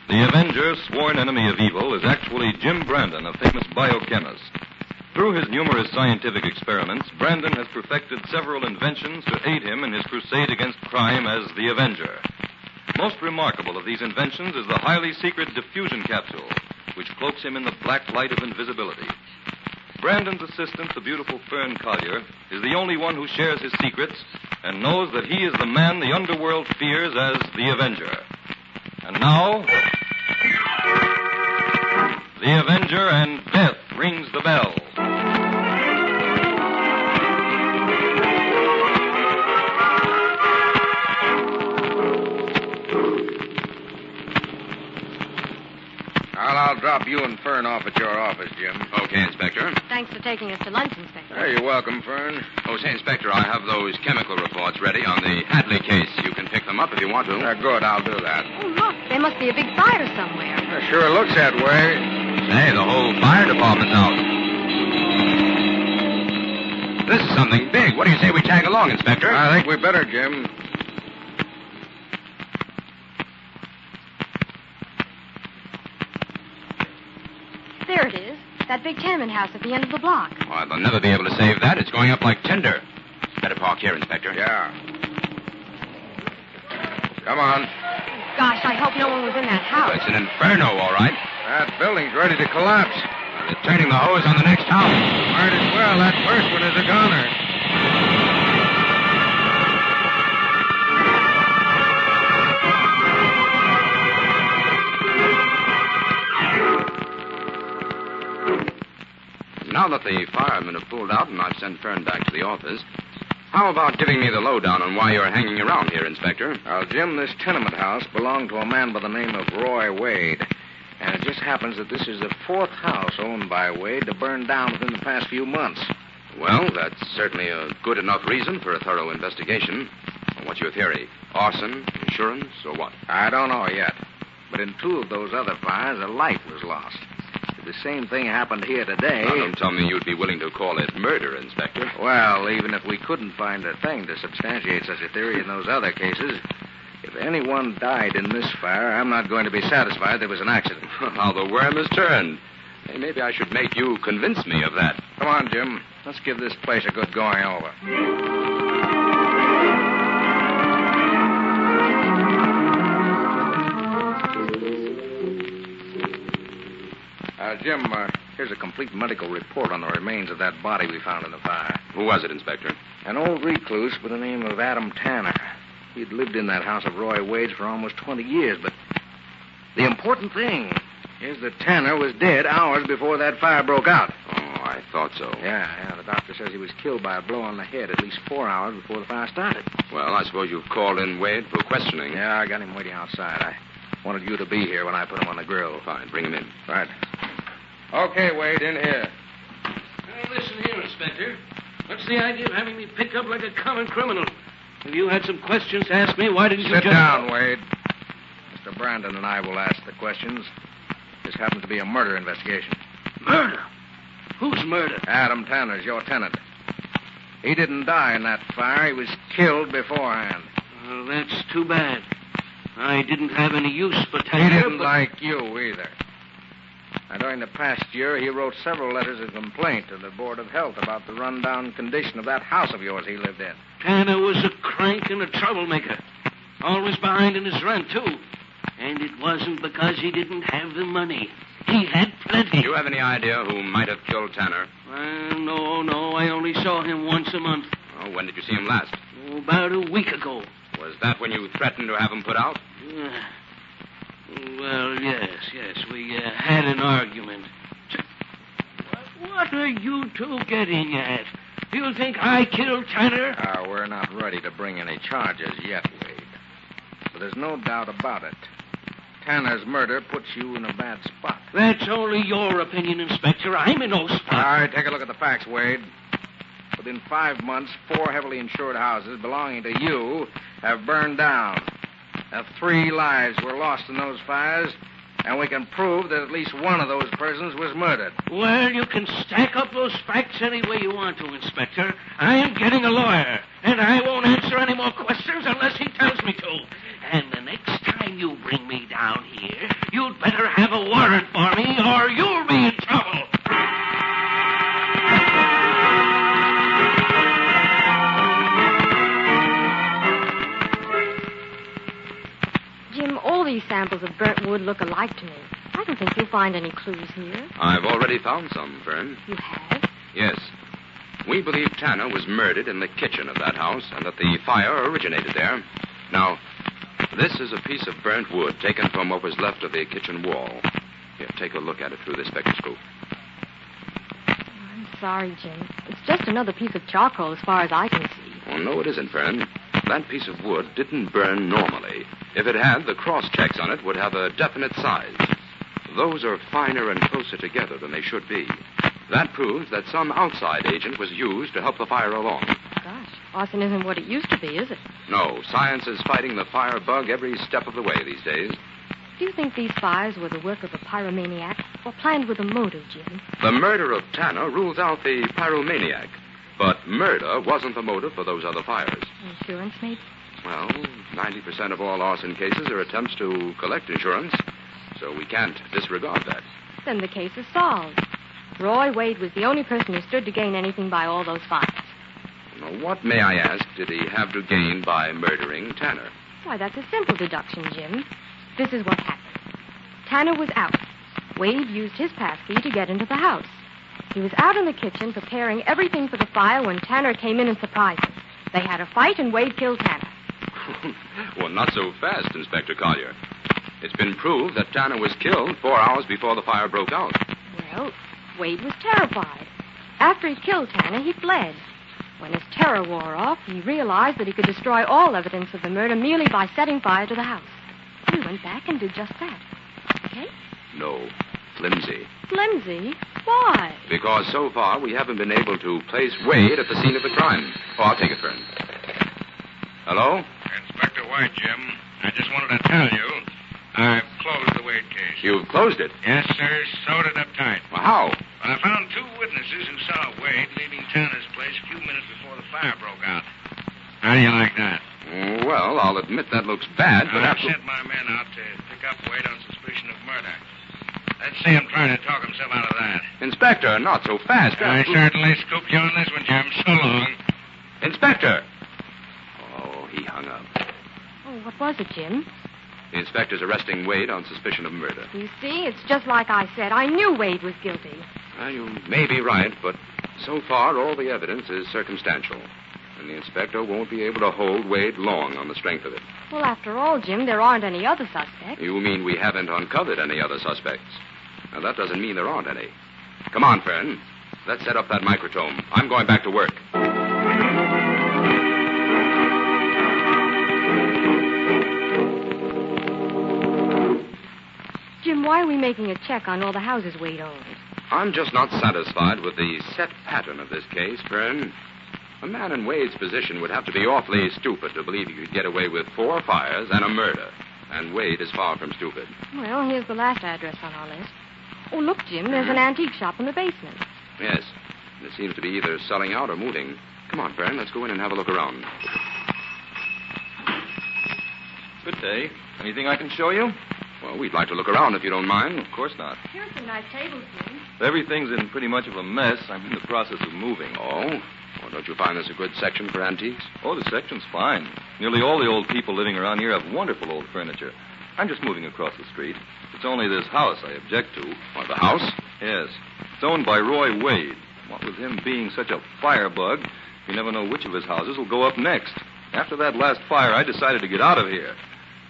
The Avenger, sworn enemy of evil, is actually Jim Brandon, a famous biochemist. Through his numerous scientific experiments, Brandon has perfected several inventions to aid him in his crusade against crime as the Avenger. Most remarkable of these inventions is the highly secret diffusion capsule, which cloaks him in the black light of invisibility. Brandon's assistant, the beautiful Fern Collier, is the only one who shares his secrets and knows that he is the man the underworld fears as the Avenger. And now, the Avenger, and death rings the bell. I'll drop you and Fern off at your office, Jim. Okay, Inspector. Thanks for taking us to lunch, Inspector. Hey, you're welcome, Fern. Oh, say, Inspector, I have those chemical reports ready on the Hadley case. You can pick them up if you want to. Good, I'll do that. Oh, look, there must be a big fire somewhere. Sure looks that way. Say, the whole fire department's out. This is something big. What do you say we tag along, Inspector? I think we better, Jim. There it is. That big tenement house at the end of the block. Why, they'll never be able to save that. It's going up like tinder. Better park here, Inspector. Yeah. Come on. Gosh, I hope no one was in that house. It's an inferno, all right. That building's ready to collapse. They're turning the hose on the next house. Might as well. That first one is a goner. Now that the firemen have pulled out and I've sent Fern back to the office, how about giving me the lowdown on why you're hanging around here, Inspector? Well, Jim, this tenement house belonged to a man by the name of Roy Wade. And it just happens that this is the fourth house owned by Wade to burn down within the past few months. Well, that's certainly a good enough reason for a thorough investigation. What's your theory? Arson, insurance, or what? I don't know yet. But in two of those other fires, a light was lost. The same thing happened here today. Now, don't tell me you'd be willing to call it murder, Inspector. Well, even if we couldn't find a thing to substantiate such a theory in those other cases, if anyone died in this fire, I'm not going to be satisfied there was an accident. How the worm has turned. Hey, maybe I should make you convince me of that. Come on, Jim. Let's give this place a good going over. Jim, here's a complete medical report on the remains of that body we found in the fire. Who was it, Inspector? An old recluse by the name of Adam Tanner. He'd lived in that house of Roy Wade's for almost 20 years, but the important thing is that Tanner was dead hours before that fire broke out. Oh, I thought so. Yeah, the doctor says he was killed by a blow on the head at least 4 hours before the fire started. Well, I suppose you've called in Wade for questioning. Yeah, I got him waiting outside. I wanted you to be here when I put him on the grill. Fine, bring him in. Right. Okay, Wade, in here. Now, listen here, Inspector. What's the idea of having me picked up like a common criminal? If you had some questions to ask me, why didn't you Sit just... down, Wade. Mr. Brandon and I will ask the questions. This happens to be a murder investigation. Murder? Whose murder? Adam Tanner's your tenant. He didn't die in that fire. He was killed beforehand. Well, that's too bad. I didn't have any use for He Tanner, didn't but... like you either. Now, during the past year, he wrote several letters of complaint to the Board of Health about the rundown condition of that house of yours he lived in. Tanner was a crank and a troublemaker. Always behind in his rent, too. And it wasn't because he didn't have the money. He had plenty. Do you have any idea who might have killed Tanner? No. I only saw him once a month. Oh, when did you see him last? About a week ago. Was that when you threatened to have him put out? Well, yes. We had an argument. What are you two getting at? Do you think I killed Tanner? We're not ready to bring any charges yet, Wade. But there's no doubt about it. Tanner's murder puts you in a bad spot. That's only your opinion, Inspector. I'm in no spot. All right, take a look at the facts, Wade. Within 5 months, 4 heavily insured houses belonging to you have burned down. 3 lives were lost in those fires, and we can prove that at least one of those persons was murdered. Well, you can stack up those facts any way you want to, Inspector. I am getting a lawyer, and I won't answer any more questions unless he tells me to. And the next time time you bring me down here, you'd better have a warrant for me or you'll be in trouble. Jim, all these samples of burnt wood look alike to me. I don't think you'll find any clues here. I've already found some, Fern. You have? Yes. We believe Tanner was murdered in the kitchen of that house and that the fire originated there. Now, this is a piece of burnt wood taken from what was left of the kitchen wall. Here, take a look at it through this spectroscope. I'm sorry, Jim. It's just another piece of charcoal as far as I can see. Oh, no, it isn't, Fern. That piece of wood didn't burn normally. If it had, the cross-checks on it would have a definite size. Those are finer and closer together than they should be. That proves that some outside agent was used to help the fire along. Gosh, arson isn't what it used to be, is it? No, science is fighting the fire bug every step of the way these days. Do you think these fires were the work of a pyromaniac or planned with a motive, Jim? The murder of Tanner rules out the pyromaniac. But murder wasn't the motive for those other fires. Insurance, maybe? Well, 90% of all arson cases are attempts to collect insurance, so we can't disregard that. Then the case is solved. Roy Wade was the only person who stood to gain anything by all those fires. Now, what, may I ask, did he have to gain by murdering Tanner? Why, that's a simple deduction, Jim. This is what happened. Tanner was out. Wade used his passkey to get into the house. He was out in the kitchen preparing everything for the fire when Tanner came in and surprised him. They had a fight, and Wade killed Tanner. Well, not so fast, Inspector Collier. It's been proved that Tanner was killed 4 hours before the fire broke out. Well, Wade was terrified. After he killed Tanner, he fled. When his terror wore off, he realized that he could destroy all evidence of the murder merely by setting fire to the house. He went back and did just that. Okay? No, flimsy. Flimsy? Why? Because so far we haven't been able to place Wade at the scene of the crime. Oh, I'll take it, friend. Hello? Inspector White, Jim. I just wanted to tell you, I've closed the Wade case. You've closed it? Yes, sir. Sewed it up tight. Well, how? I found 2 witnesses who saw Wade leaving Tanner's place a few minutes before the fire broke out. How do you like that? Well, I'll admit that looks bad, but I sent my men out to pick up Wade on suspicion of murder. Let's see him trying to talk himself out of that. Inspector, not so fast. I certainly scooped you on this one, Jim. So long. Inspector! Oh, he hung up. Oh, what was it, Jim? The inspector's arresting Wade on suspicion of murder. You see, it's just like I said. I knew Wade was guilty. Well, you may be right, but so far all the evidence is circumstantial. And the inspector won't be able to hold Wade long on the strength of it. Well, after all, Jim, there aren't any other suspects. You mean we haven't uncovered any other suspects? Now, that doesn't mean there aren't any. Come on, Fern. Let's set up that microtome. I'm going back to work. Jim, why are we making a check on all the houses Wade owns? I'm just not satisfied with the set pattern of this case, Fern. A man in Wade's position would have to be awfully stupid to believe he could get away with 4 fires and a murder. And Wade is far from stupid. Well, here's the last address on our list. Oh, look, Jim, there's an antique shop in the basement. Yes. It seems to be either selling out or moving. Come on, Fern, let's go in and have a look around. Good day. Anything I can show you? Well, we'd like to look around if you don't mind. Of course not. Here's some nice tables, Jim. Everything's in pretty much of a mess. I'm in the process of moving. Oh? Well, don't you find this a good section for antiques? Oh, the section's fine. Nearly all the old people living around here have wonderful old furniture. I'm just moving across the street. It's only this house I object to. What, the house? Yes. It's owned by Roy Wade. What with him being such a firebug, you never know which of his houses will go up next. After that last fire, I decided to get out of here.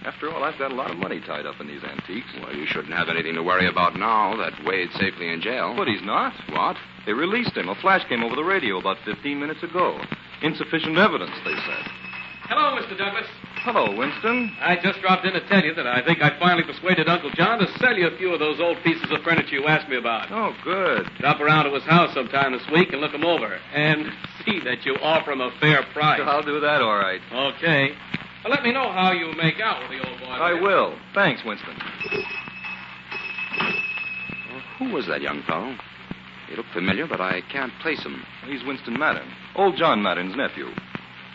After all, I've got a lot of money tied up in these antiques. Well, you shouldn't have anything to worry about now that Wade's safely in jail. But he's not. What? They released him. A flash came over the radio about 15 minutes ago. Insufficient evidence, they said. Hello, Mr. Douglas. Hello, Winston. I just dropped in to tell you that I think I finally persuaded Uncle John to sell you a few of those old pieces of furniture you asked me about. Oh, good. Drop around to his house sometime this week and look them over. And see that you offer him a fair price. I'll do that all right. Okay. Well, let me know how you make out with the old boy. I will. Thanks, Winston. Well, who was that young fellow? He looked familiar, but I can't place him. He's Winston Mattern. Old John Mattern's nephew.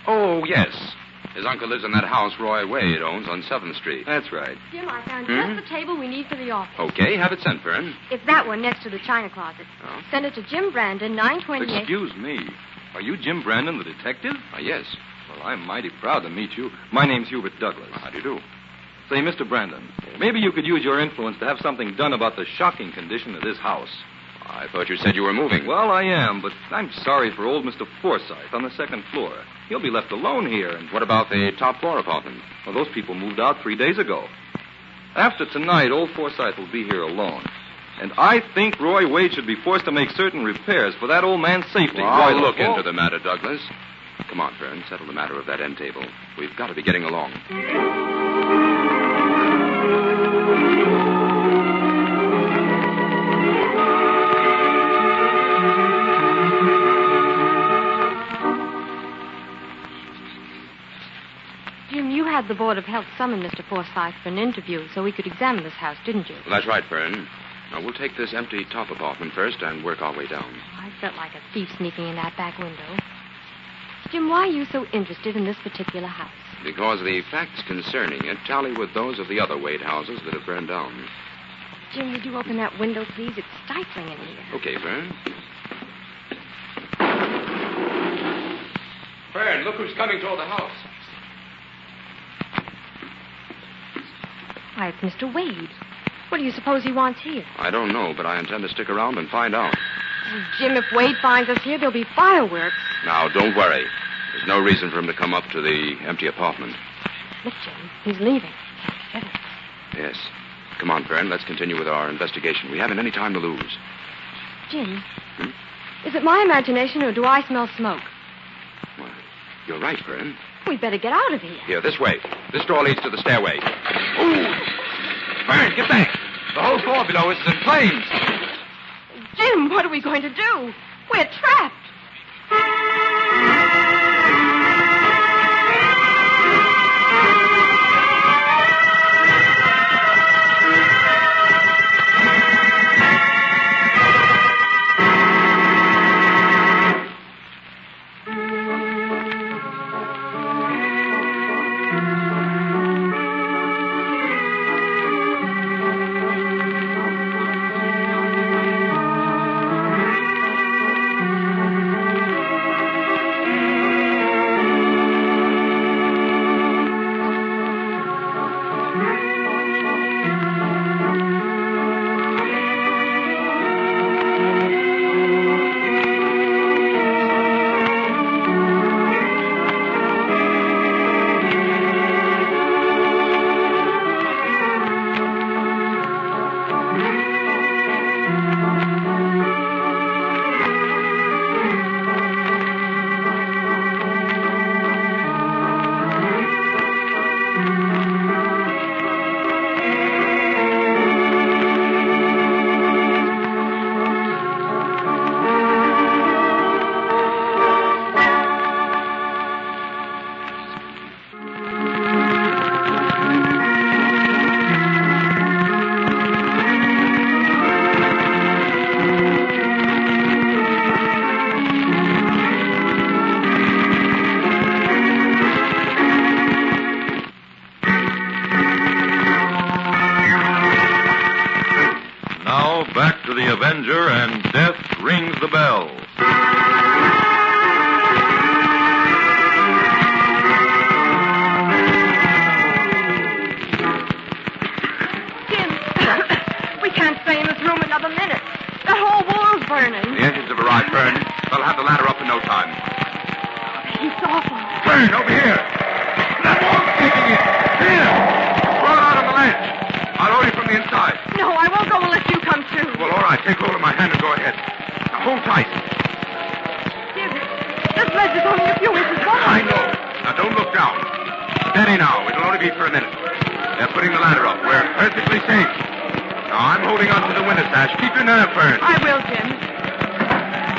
Oh, yes. His uncle lives in that house Roy Wade owns on 7th Street. That's right. Jim, I found just the table we need for the office. Okay, have it sent, Fern. It's that one next to the china closet. Oh. Send it to Jim Brandon, 928. Excuse me. Are you Jim Brandon, the detective? Yes. Well, I'm mighty proud to meet you. My name's Hubert Douglas. How do you do? Say, Mr. Brandon, maybe you could use your influence to have something done about the shocking condition of this house. I thought you said you were moving. Well, I am, but I'm sorry for old Mr. Forsythe on the 2nd floor. He'll be left alone here, and... What about the top floor apartment? Well, those people moved out 3 days ago. After tonight, old Forsythe will be here alone. And I think Roy Wade should be forced to make certain repairs for that old man's safety. Well, I'll look into the matter, Douglas. Come on, Fern, settle the matter of that end table. We've got to be getting along. Jim, you had the Board of Health summon Mr. Forsythe for an interview so we could examine this house, didn't you? Well, that's right, Fern. Now, we'll take this empty top apartment first and work our way down. I felt like a thief sneaking in that back window. Jim, why are you so interested in this particular house? Because the facts concerning it tally with those of the other Wade houses that have burned down. Jim, would you open that window, please? It's stifling in here. Okay, Fern. Fern, look who's coming toward the house. Why, it's Mr. Wade. What do you suppose he wants here? I don't know, but I intend to stick around and find out. Oh, Jim, if Wade finds us here, there'll be fireworks. Now, don't worry. There's no reason for him to come up to the empty apartment. Look, Jim, he's leaving. Get it. Yes. Come on, Fern. Let's continue with our investigation. We haven't any time to lose. Jim, is it my imagination or do I smell smoke? Well, you're right, Fern. We'd better get out of here. Here, this way. This door leads to the stairway. Ooh! Fern, get back! The whole floor below us is in flames. Jim, what are we going to do? We're trapped. Back to the Avenger, and death rings the bell. Jim, we can't stay in this room another minute. The whole wall's burning. The engines have arrived, Fern. They'll have the ladder up in no time. He's awful. Fern, over here. That wall's kicking in. Here. Roll it out on the ledge. I'll hold you from the inside. No, I won't go unless you come too. Well, all right. Take hold of my hand and go ahead. Now, hold tight. Jim, this ledge is only a few inches wide. I know. Now, don't look down. Steady now. It'll only be for a minute. They're putting the ladder up. We're perfectly safe. Now, I'm holding on to the window sash. Keep your nerve, Fern. I will, Jim.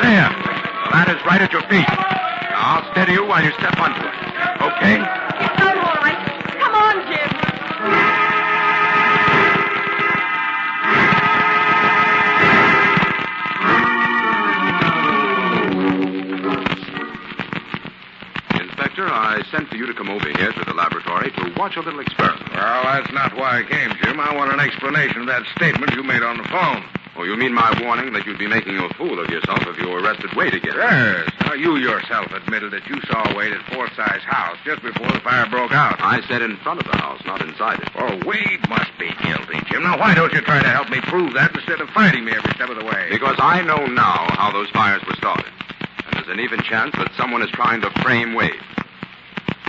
There. The ladder's right at your feet. Now, I'll steady you while you step onto it. Okay? It's all right. Come on, Jim. Inspector, I sent for you to come over here to the laboratory to watch a little experiment. Well, that's not why I came, Jim. I want an explanation of that statement you made on the phone. Oh, you mean my warning that you'd be making a fool of yourself if you arrested Wade again? Yes. Now, you yourself admitted that you saw Wade at Forsythe's house just before the fire broke out. I said in front of the house, not inside it. Oh, Wade must be guilty, Jim. Now, why don't you try to help me prove that instead of fighting me every step of the way? Because I know now how those fires were started. And there's an even chance that someone is trying to frame Wade.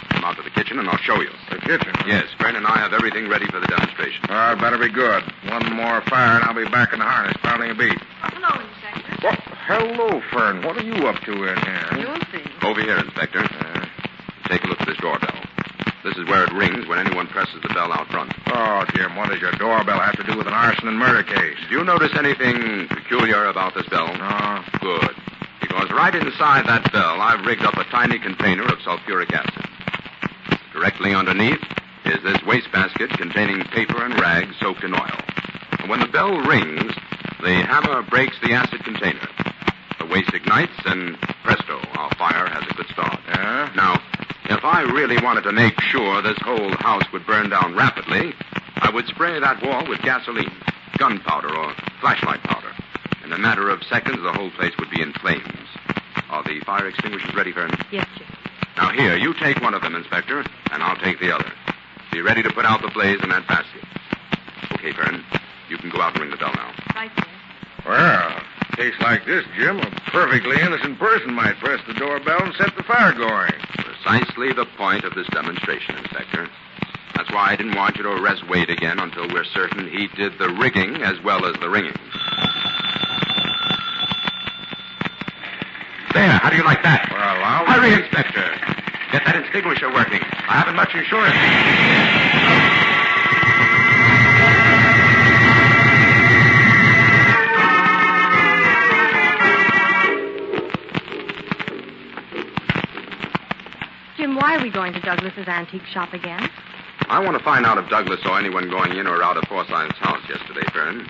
Come out to the kitchen and I'll show you. The kitchen? Yes, Fern and I have everything ready for the demonstration. Well, it better be good. One more fire and I'll be back in the harness, pounding a beat. Hello, Inspector. Well, hello, Fern. What are you up to in here? You'll see. Over here, Inspector. Take a look at this doorbell. This is where it rings when anyone presses the bell out front. Oh, Jim, what does your doorbell have to do with an arson and murder case? Do you notice anything peculiar about this bell? No. Good. Because right inside that bell, I've rigged up a tiny container of sulfuric acid. Directly underneath is this wastebasket containing paper and rags soaked in oil. And when the bell rings, the hammer breaks the acid container. The waste ignites, and presto, our fire has a good start. Yeah? Now, if I really wanted to make sure this whole house would burn down rapidly, I would spray that wall with gasoline, gunpowder, or flashlight powder. In a matter of seconds, the whole place would be in flames. Are the fire extinguishers ready, Fern? Yes, Jim. Now, here, you take one of them, Inspector, and I'll take the other. Be ready to put out the blaze in that basket. Okay, Fern. You can go out and ring the bell now. Right, Jim. Well, a case like this, Jim, a perfectly innocent person might press the doorbell and set the fire going. Precisely the point of this demonstration, Inspector. That's why I didn't want you to arrest Wade again until we're certain he did the rigging as well as the ringing. There, how do you like that? Well, I'll... Hurry, Inspector. Get that extinguisher working. I haven't much insurance. Jim, why are we going to Douglas's antique shop again? I want to find out if Douglas saw anyone going in or out of Forsythe's house yesterday, Fern.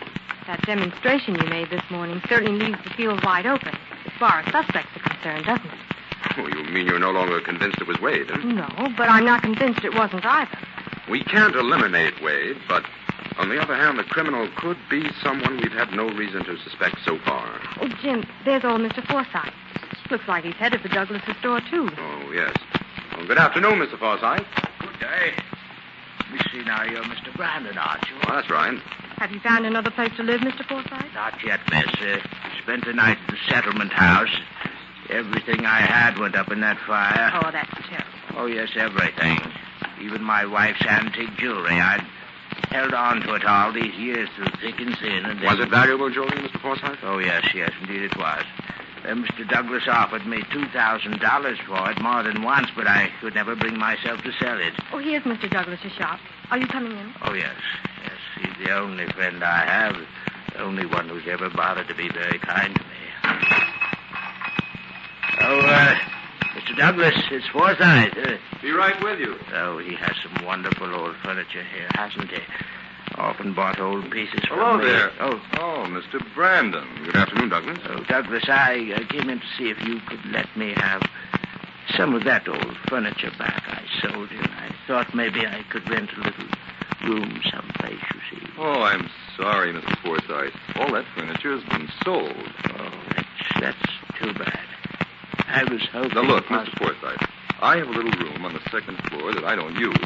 That demonstration you made this morning certainly leaves the field wide open, as far as suspects are concerned, doesn't it? Oh, you mean you're no longer convinced it was Wade, huh? No, but I'm not convinced it wasn't either. We can't eliminate Wade, but on the other hand, the criminal could be someone we've had no reason to suspect so far. Oh, Jim, there's old Mr. Forsythe. Looks like he's headed for Douglas's store, too. Oh, yes. Well, good afternoon, Mr. Forsythe. Good day. Let me see now, you're Mr. Brandon, aren't you? Oh, that's right. Have you found another place to live, Mr. Forsythe? Not yet, miss. Spent the night at the settlement house. Everything I had went up in that fire. Oh, that's terrible. Oh, yes, everything. Even my wife's antique jewelry. I'd held on to it all these years through thick and thin. And then... Was it valuable jewelry, Mr. Forsythe? Oh, yes, indeed it was. Mr. Douglas offered me $2,000 for it more than once, but I could never bring myself to sell it. Oh, here's Mr. Douglas's shop. Are you coming in? Oh, yes. He's the only friend I have. The only one who's ever bothered to be very kind to me. Oh, Mr. Douglas, it's Forsythe. Be right with you. Oh, he has some wonderful old furniture here, hasn't he? Often bought old pieces from Hello me. there. Oh, Mr. Brandon. Good afternoon, Douglas. oh, Douglas, I came in to see if you could let me have some of that old furniture back I sold you. I thought maybe I could rent a little room someplace, you see. Oh, I'm sorry, Mr. Forsythe. All that furniture has been sold. Oh, that's too bad. I was hoping... Now, look, Mr. Forsythe, I have a little room on the second floor that I don't use.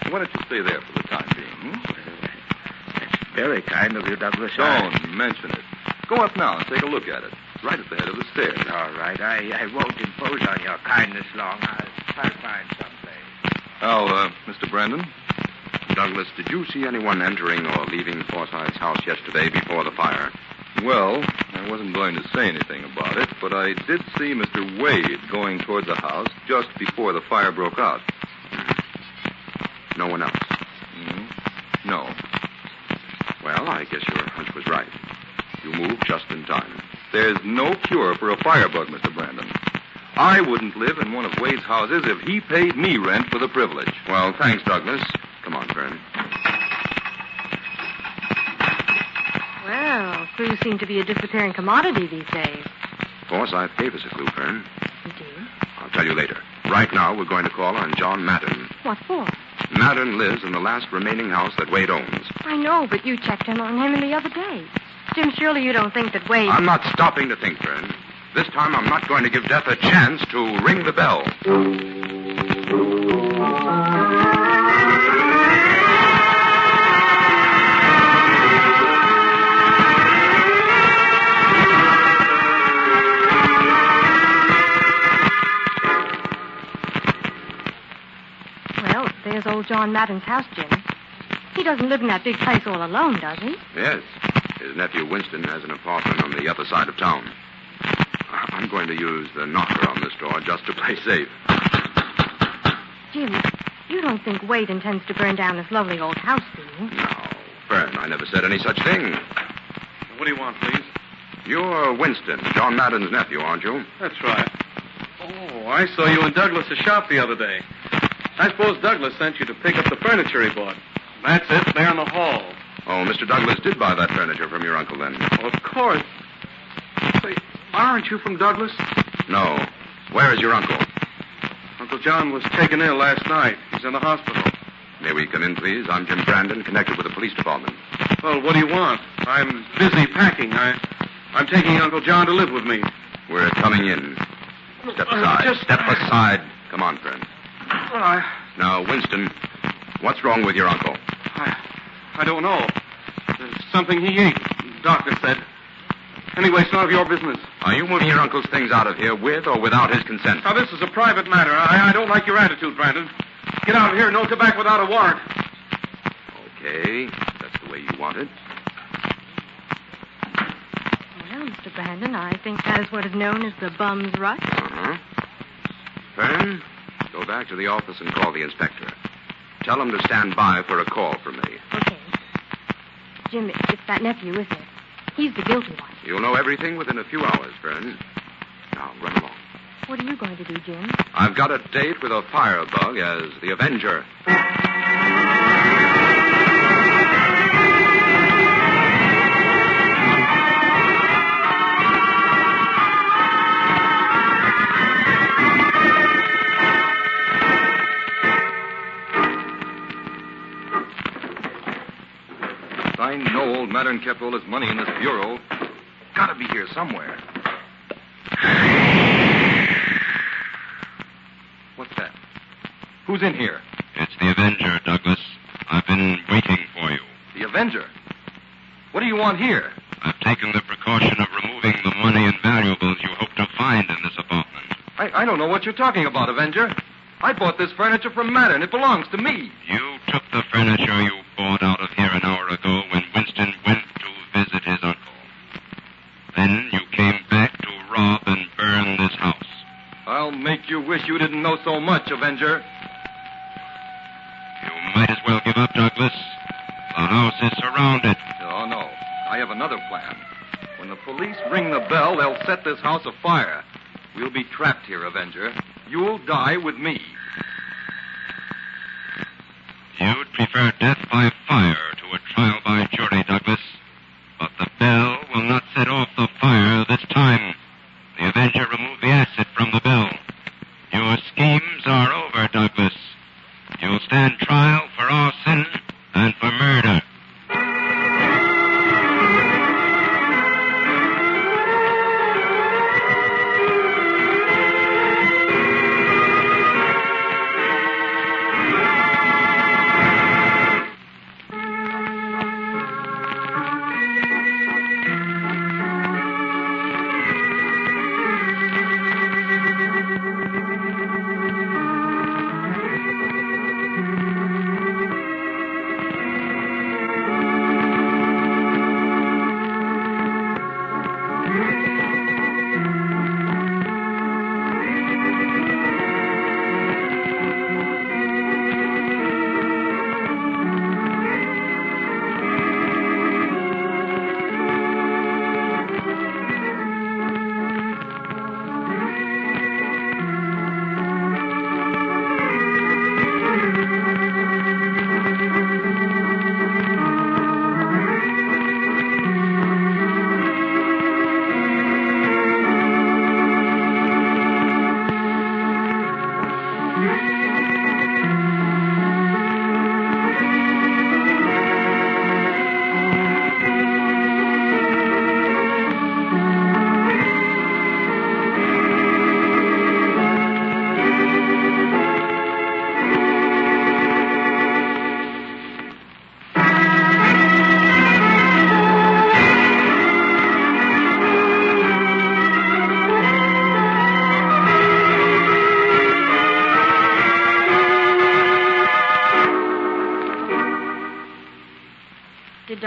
Why don't you stay there for the time being, That's very kind of you, Douglas. Don't mention it. Go up now and take a look at it. It's right at the head of the stairs. All right. I won't impose on your kindness long. I'll try to find someplace. Now, Mr. Brandon? Douglas, did you see anyone entering or leaving Forsythe's house yesterday before the fire? Well, I wasn't going to say anything about it, but I did see Mr. Wade going toward the house just before the fire broke out. No one else? No. Well, I guess your hunch was right. You moved just in time. There's no cure for a firebug, Mr. Brandon. I wouldn't live in one of Wade's houses if he paid me rent for the privilege. Well, thanks, Douglas. Come on, Fern. Well, clues seem to be a disappearing commodity these days. Forsythe gave us a clue, Fern. Indeed. I'll tell you later. Right now, we're going to call on John Madden. What for? Madden lives in the last remaining house that Wade owns. I know, but you checked in on him the other day. Jim, surely you don't think that Wade... I'm not stopping to think, Fern. This time, I'm not going to give death a chance to ring the bell. Well, there's old John Madden's house, Jim. He doesn't live in that big place all alone, does he? Yes. His nephew Winston has an apartment on the other side of town. I'm going to use the knocker on this door just to play safe. Jim, you don't think Wade intends to burn down this lovely old house, do you? No, Fern, I never said any such thing. What do you want, please? You're Winston, John Madden's nephew, aren't you? That's right. Oh, I saw you in Douglas' shop the other day. I suppose Douglas sent you to pick up the furniture he bought. That's it, there in the hall. Oh, Mr. Douglas did buy that furniture from your uncle then. Well, of course. Say, aren't you from Douglas? No. Where is your uncle? Uncle John was taken ill last night. He's in the hospital. May we come in, please? I'm Jim Brandon, connected with the police department. Well, what do you want? I'm busy packing. I'm taking Uncle John to live with me. We're coming in. Step aside. Step aside. Come on, friend. Well, Now, Winston, what's wrong with your uncle? I don't know. There's something he ate, the doctor said. Anyway, it's none of your business. Are you moving your uncle's things out of here with or without his consent? Now, this is a private matter. I don't like your attitude, Brandon. Get out of here. No tobacco without a warrant. Okay. That's the way you want it. Well, Mr. Brandon, I think that is what is known as the bum's rush. Uh-huh. Fern, go back to the office and call the inspector. Tell him to stand by for a call from me. Okay. Jim, it's that nephew, isn't it? He's the guilty one. You'll know everything within a few hours, Fern. Now, run along. What are you going to do, Jim? I've got a date with a firebug as the Avenger. I know old Mattern kept all his money in this bureau. Gotta be here somewhere. What's that? Who's in here? It's the Avenger, Douglas. I've been waiting for you. The Avenger? What do you want here? I've taken the precaution of removing the money and valuables you hope to find in this apartment. I don't know what you're talking about, Avenger. I bought this furniture from Mattern. It belongs to me. You took the furniture you bought out of here an hour ago when Winston went to visit his uncle. Then you came back to rob and burn this house. I'll make you wish you didn't know so much, Avenger. You might as well give up, Douglas. The house is surrounded. Oh, no. I have another plan. When the police ring the bell, they'll set this house afire. We'll be trapped here, Avenger. You'll die with me. You'd prefer death by fire to a trial by jury, Douglas. But the bell will not set off the fire this time. The Avenger removed the acid from the bell. Your schemes are over, Douglas. You'll stand trial for arson and for murder.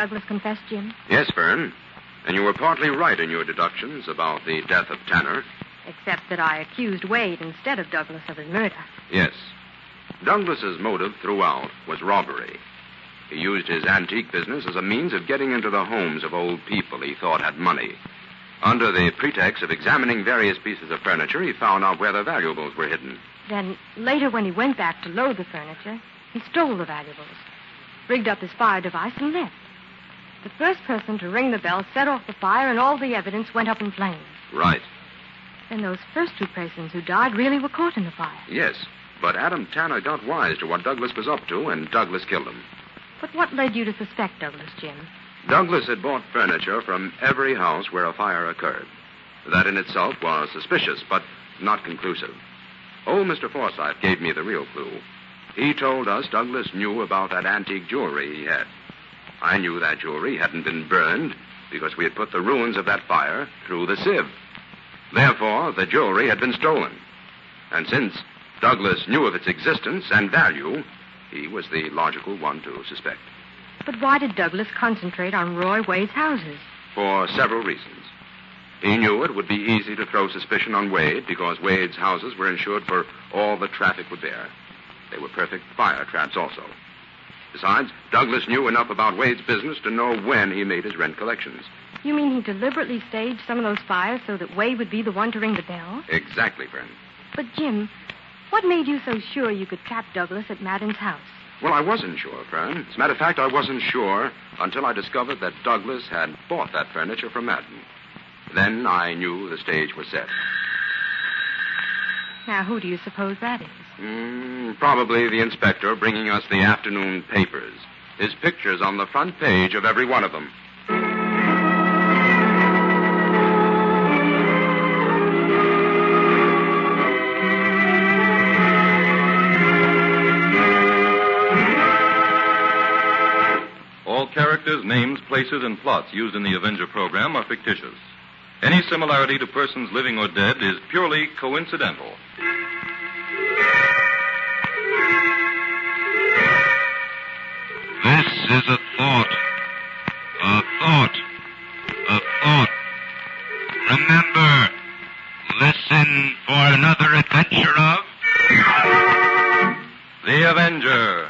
Douglas confessed, Jim? Yes, Fern. And you were partly right in your deductions about the death of Tanner. Except that I accused Wade instead of Douglas of his murder. Yes. Douglas's motive throughout was robbery. He used his antique business as a means of getting into the homes of old people he thought had money. Under the pretext of examining various pieces of furniture, he found out where the valuables were hidden. Then, later when he went back to load the furniture, he stole the valuables, rigged up his fire device, and left. The first person to ring the bell set off the fire, and all the evidence went up in flames. Right. Then those first two persons who died really were caught in the fire. Yes, but Adam Tanner got wise to what Douglas was up to, and Douglas killed him. But what led you to suspect Douglas, Jim? Douglas had bought furniture from every house where a fire occurred. That in itself was suspicious, but not conclusive. Old Mr. Forsythe gave me the real clue. He told us Douglas knew about that antique jewelry he had. I knew that jewelry hadn't been burned because we had put the ruins of that fire through the sieve. Therefore, the jewelry had been stolen. And since Douglas knew of its existence and value, he was the logical one to suspect. But why did Douglas concentrate on Roy Wade's houses? For several reasons. He knew it would be easy to throw suspicion on Wade because Wade's houses were insured for all the traffic would bear. They were perfect fire traps also. Besides, Douglas knew enough about Wade's business to know when he made his rent collections. You mean he deliberately staged some of those fires so that Wade would be the one to ring the bell? Exactly, friend. But, Jim, what made you so sure you could trap Douglas at Madden's house? Well, I wasn't sure, Fern. As a matter of fact, I wasn't sure until I discovered that Douglas had bought that furniture from Madden. Then I knew the stage was set. Now, who do you suppose that is? Probably the inspector bringing us the afternoon papers. His picture's on the front page of every one of them. All characters, names, places, and plots used in the Avenger program are fictitious. Any similarity to persons living or dead is purely coincidental. This is a thought. A thought. A thought. Remember, listen for another adventure of... The Avenger.